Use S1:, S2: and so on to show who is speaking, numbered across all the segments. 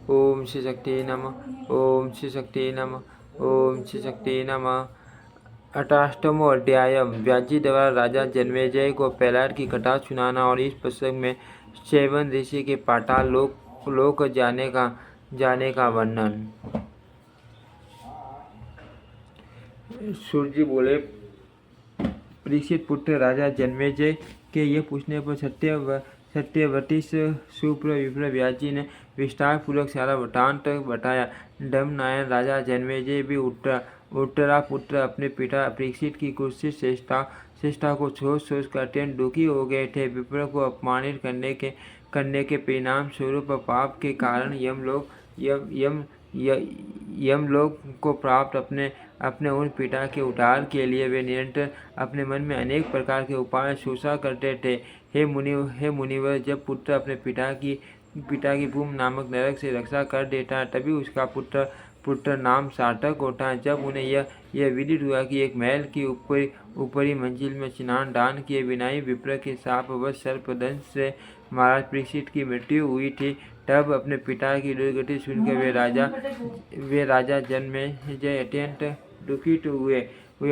S1: ओम श्री शक्ति नमः। ओम श्री शक्ति नमः। ओम श्री शक्ति नमः। 88वां अध्याय। व्याजी द्वारा राजा जन्मेजय को प्रहलाद की कथा सुनाना और इस प्रसंग में सेवन ऋषि के पाताल लोक जाने का वर्णन। सूर्य बोले, परीक्षित पुत्र राजा जन्मेजय के ये पूछने पर सत्यवती सुप्र विप्र व्याजी ने विस्तार पूर्वक सारा वृतांत बताया। धर्मनायक राजा जन्मेजय भी उत्तरा पुत्र अपने पिता परीक्षित की कुत्सित श्रेष्ठता को सोच कर अत्यंत दुखी हो गए थे। विप्र को अपमानित करने के परिणाम स्वरूप पाप के कारण यमलोक को प्राप्त अपने उन पिता के उद्धार के लिए वे निरंतर अपने मन में अनेक प्रकार के उपाय सोचा करते थे। हे मुनिवर, जब पुत्र अपने पिता की भूमि नामक नरक से रक्षा कर देता है तभी उसका पुत्र नाम सार्थक होता है। जब उन्हें यह विदित हुआ कि एक महल की ऊपरी मंजिल में स्नान दान किए बिना ही विप्र के शापवश सर्पदंश से महाराज परीक्षित की मृत्यु हुई थी, तब अपने पिता की दुर्गति सुनकर वे राजा जन्मेजय अत्यंत दुखित हुए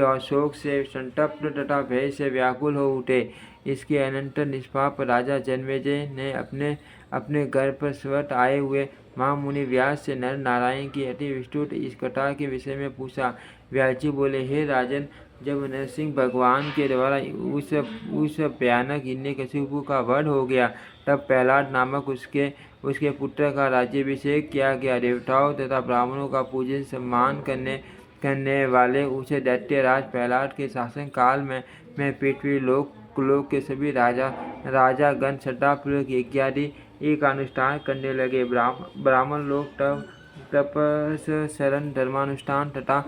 S1: और शोक से संतप्त तथा भय से व्याकुल हो उठे। इसके अनंतर निष्पाप राजा जन्मेजय ने अपने घर पर स्वत आए हुए महामुनि व्यास से नर नारायण की अति विस्तृत इस कथा के विषय में पूछा। व्यास जी बोले, हे राजन, जब नरसिंह भगवान के द्वारा उस भयानक हिरण्यकशिपु का वध हो गया, तब प्रहलाद नामक उसके पुत्र का राज्याभिषेक किया गया। देवताओं तथा ब्राह्मणों का पूजन सम्मान करने वाले उसे दैत्यराज प्रहलाद के शासन काल में पृथ्वी लोक के सभी राजागण श्रद्धापूर्वक इत्यादि एक अनुष्ठान करने लगे। ब्राह्मण लोग तपस शरण धर्मानुष्ठान तथा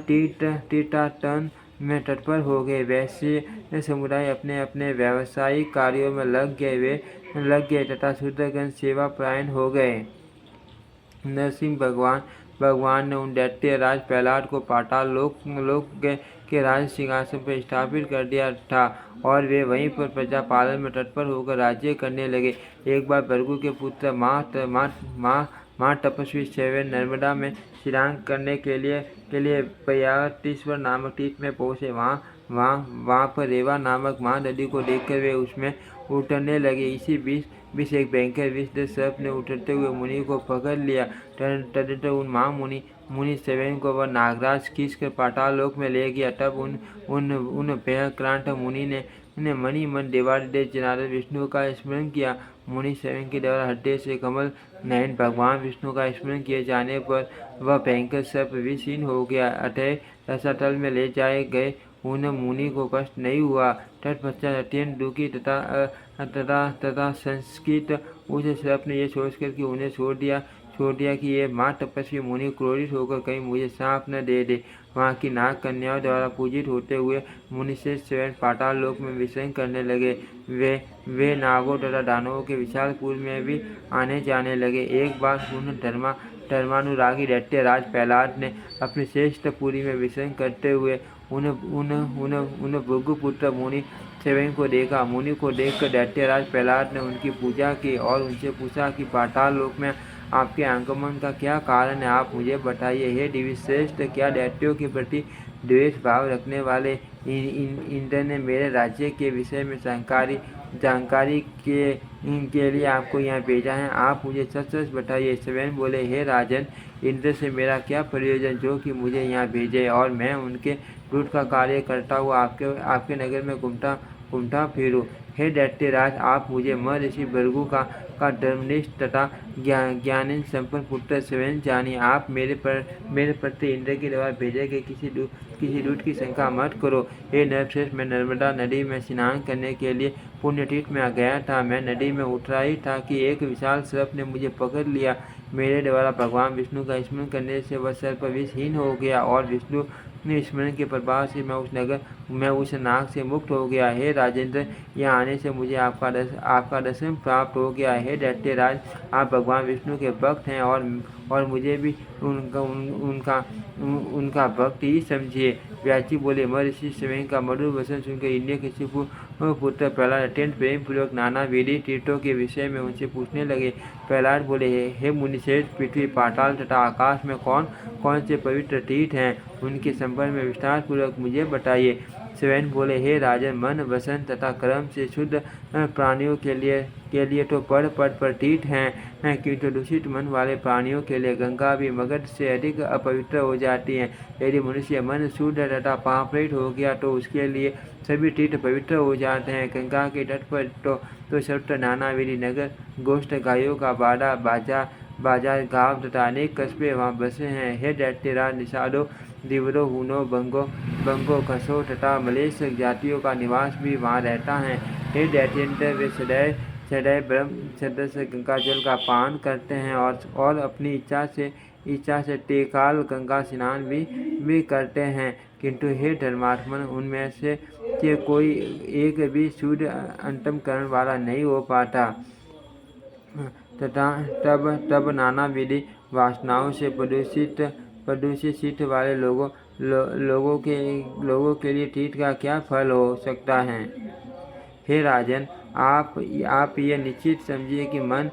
S1: तीर्थाटन में तत्पर हो गए। वैश्य समुदाय अपने अपने व्यावसायिक कार्यों में लग गए तथा शूद्रगण सेवा परायण हो गए। नरसिंह भगवान ने उन दैत्यराज प्रहलाद को पाताल लोक के राज सिंहासन पर स्थापित कर दिया था और वे वहीं पर प्रजा पालन में तत्पर होकर राज्य करने लगे। एक बार भृगु के पुत्र माँ तपस्वी सेवन नर्मदा में स्नान करने के लिए प्रयागराज नामक तीर्थ में पहुँचे। वहाँ पर रेवा नामक महानदी को देखकर वे उसमें उतरने लगे। इसी बीच एक भयंकर विषधर सर्प ने उतरते हुए मुनि को पकड़ लिया। तदनंतर उन मुनि सेवन को वह नागराज खींचकर पाताल लोक में ले गया। तब उन भयक्रांत मुनि ने मणि मन देवादिदेव जनार्दन विष्णु का स्मरण किया। मुनि सेवन के द्वारा हृदय से कमल नयन भगवान विष्णु का स्मरण किए जाने पर वह भयंकर सर्प विषहीन हो गया। अतः रसातल में ले जाए गए उन मुनि को कष्ट नहीं हुआ। तत्पश्चात अत्यंत दुखी तथा संस्कृत उस सर्प ने यह सोचकर कि उन्हें छोड़ दिया कि ये माँ तपस्वी मुनि क्रोधित होकर कहीं मुझे सांप न दे दे। वहाँ की नाग कन्याओं द्वारा पूजित होते हुए मुनिश्रेष्ठ स्वयं पाताल लोक में विचरण करने लगे। वे नागों तथा दानवों के विशालपुर में भी आने जाने लगे। एक बार उन धर्मानुरागी दैत्यराज प्रहलाद ने अपने श्रेष्ठ पुरी में विचरण करते हुए उन भृगुपुत्र मुनि सेवन को देखा। मुनि को देखकर दैत्यराज प्रहलाद ने उनकी पूजा की और उनसे पूछा कि पाताल लोक में आपके आगमन का क्या कारण है, आप मुझे बताइए। हे दिव्यश्रेष्ठ, क्या दैत्यों के प्रति द्वेष भाव रखने वाले इंद्र ने मेरे राज्य के विषय में जानकारी के लिए आपको यहाँ भेजा है? आप मुझे सच सच बताइए। स्वयं बोले, हे राजन, इंद्र से मेरा क्या प्रयोजन जो कि मुझे यहाँ भेजे और मैं उनके दूत का कार्य करता हुआ आपके नगर में घूमता फिरूं। हे दैत्यराज, आप मुझे महर्षि भृगु का धर्मनिष्ठ तथा ज्ञान संपन्न पुत्र स्वयं जानिए। आप मेरे प्रति इंद्र के द्वारा भेजे गए किसी दूत की शंका मत करो। हे नरश्रेष्ठ, मैं नर्मदा नदी में स्नान करने के लिए पुण्यतीर्थ में गया था। मैं नदी में उतरा ही था कि एक विशाल सर्प ने मुझे पकड़ लिया। मेरे द्वारा भगवान विष्णु का स्मरण करने से वह सर्प विषहीन हो गया और विष्णु स्मरण के प्रभाव से मैं उस मैं उस नाग से मुक्त हो गया। हे राजेंद्र, यहाँ आने से मुझे आपका दर्शन प्राप्त हो गया। हे दैत्यराज, आप भगवान विष्णु के भक्त हैं और मुझे भी उनका भक्त ही समझिए। व्यासी बोले, महर्षि स्वयं का मधुर वचन सुनकर हिरण्यकशिपु पुत्र प्रहलाद अत्यंत प्रेम पूर्वक नाना विधि तीर्थों के विषय में उनसे पूछने लगे। प्रहलाद बोले, हे मुनिश्रेष्ठ, पृथ्वी, पाताल तथा आकाश में कौन कौन से पवित्र तीर्थ हैं, उनके संबंध में विस्तार पूर्वक मुझे बताइए। स्वयं बोले, हे राजन, मन, वसन तथा कर्म से शुद्ध प्राणियों के लिए तो पर तीर्थ हैं, किंतु दूषित मन वाले प्राणियों के लिए गंगा भी मगध से अधिक अपवित्र हो जाती है। यदि मनुष्य मन शुद्ध तथा पापरहित हो गया तो उसके लिए सभी तीर्थ पवित्र हो जाते हैं। गंगा के तट पर तो सर्वत्र नाना विधि नगर गोष्ठ, गायों का बाजार गांव तथा अनेक कस्बे वहाँ बसे हैं। हे दैत्यराज, निषादों, दिवरों, हूनों, बंगों, खसों तथा मलेश जातियों का निवास भी वहाँ रहता है। हे दैत्येंद्र, वे सदैव ब्रह्म छत्र से गंगा जल का पान करते हैं और अपनी इच्छा से त्रिकाल गंगा स्नान भी करते हैं, किंतु हे धर्मात्मन, उनमें से कोई एक भी शुद्ध अंतःकरण वाला नहीं हो पाता तथा तब नाना विधि वासनाओं से प्रदूषित चित्त वाले लोगों के लिए तीर्थ का क्या फल हो सकता है। हे राजन, आप ये निश्चित समझिए कि मन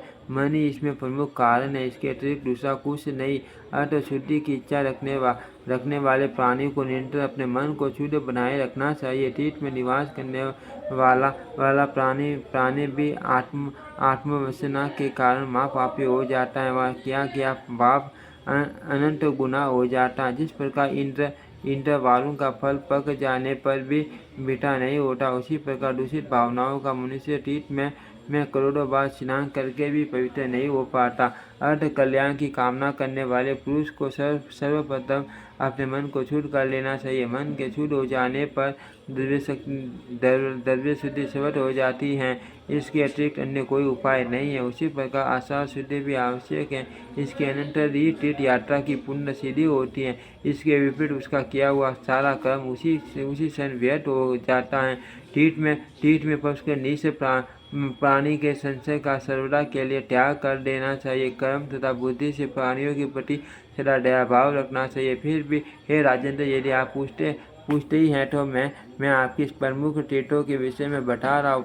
S1: ही इसमें प्रमुख कारण है, इसके अतिरिक्त दूसरा कुछ नहीं। अतः शुद्धि की इच्छा रखने वाले प्राणी को निरंतर अपने मन को शुद्ध बनाए रखना चाहिए। तीर्थ में निवास करने वाला प्राणी भी आत्मवसना के कारण महापापी हो जाता है। वह क्या पाप अनंत गुना हो जाता है। जिस प्रकार इंद्र वालों का फल पक जाने पर भी मीठा नहीं होता, उसी प्रकार दूषित भावनाओं का मनुष्य तीर्थ में करोड़ों बार स्नान करके भी पवित्र नहीं हो पाता। अर्थ कल्याण की कामना करने वाले पुरुष को सर्वप्रथम अपने मन को शुद्ध कर लेना चाहिए। मन के शुद्ध हो जाने पर द्रव्य शुद्धि स्वतः हो जाती है। इसके अतिरिक्त अन्य कोई उपाय नहीं है। उसी प्रकार आचार शुद्धि भी आवश्यक है। इसके अनंतर ही तीर्थ यात्रा की पुण्य सिद्धि होती है। इसके विपरीत उसका किया हुआ सारा कर्म उसी क्षण व्यर्थ हो जाता है। तीर्थ में पहुंच कर निश्चय प्राणी के संशय का सर्वदा के लिए त्याग कर देना चाहिए। कर्म तथा बुद्धि से प्राणियों के प्रति सदा दया भाव रखना चाहिए। फिर भी हे राजेंद्र, यदि आप पूछते ही हैं तो मैं आपकी प्रमुख तीर्थों के विषय में बता रहा हूँ।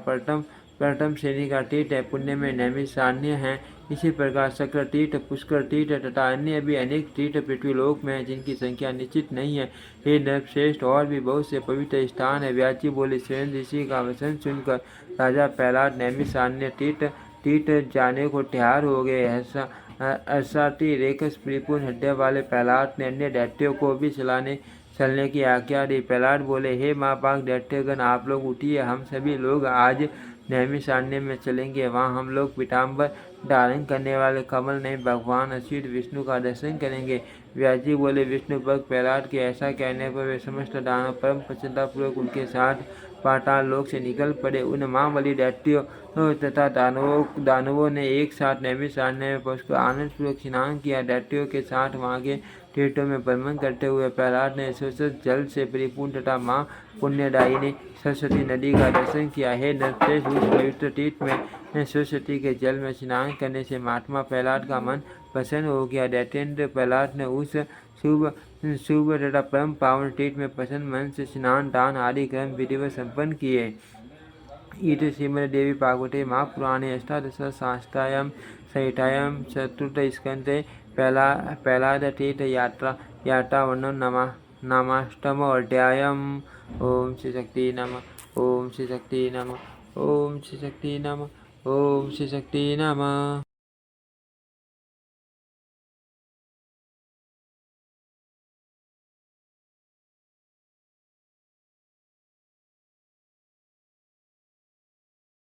S1: प्रथम श्रेणी का तीर्थ है, पुण्य में नैमिषारण्य है। इसी प्रकार शक्र तीर्थ, पुष्कर तीर्थ तथा अन्य भी अनेक तीर्थ पृथ्वीलोक में हैं, जिनकी संख्या निश्चित नहीं है। हे नरश्रेष्ठ, और भी बहुत से पवित्र स्थान है। व्यासी बोले, स्वयं ऋषि का वचन सुनकर राजा प्रहलाद नैमिषारण्य तीर्थ जाने को तैयार हो गए। अर्थाती रेखस परिपूर्ण हृदय वाले प्रहलाद ने अन्य दैत्यों को भी चलने की आज्ञा दी। प्रहलाद बोले, हे महापाक दैत्यगण, आप लोग उठिए, हम सभी लोग आज नैमिषारण्य में चलेंगे। वहाँ हम लोग पीताम्बर धारण करने वाले कमल ने भगवान अच्युत विष्णु का दर्शन करेंगे। व्यासी बोले, विष्णु भक्त प्रहलाद के ऐसा कहने पर वे समस्त दानव परम प्रसन्नतापूर्वक उनके साथ पाताल लोक से निकल पड़े। उन महाबली दैत्यों तथा दानवों ने एक साथ नैमिषारण्य में पहुंचकर आनंद पूर्वक स्नान किया। दैत्यों के साथ वहाँ के तीर्थों में भ्रमण करते हुए प्रहलाद ने स्वच्छ जल से परिपूर्ण तथा माँ पुण्यदायिनी सरस्वती नदी का दर्शन किया। हे नरश्रेष्ठ, उस पवित्र तीर्थ में सरस्वती के जल में स्नान करने से महात्मा प्रहलाद का मन प्रसन्न हो गया। दैत्येंद्र प्रहलाद ने उस शुभ तथा परम पावन तीर्थ में प्रसन्न मन से स्नान, दान आदि कर्म विधिवत संपन्न किए। इति श्रीमद्देवी भागवते महापुराणे अष्टादशसहस्रायां संहितायां चतुर्थस्कन्धे प्रहलाद तीर्थ यात्रा वर्णन नामाष्टमो अध्यायम्। ओम श्री शक्ति नमः। ओम श्री शक्ति नमः। ओम श्री शक्ति नमः। ओम श्री शक्ति नमः।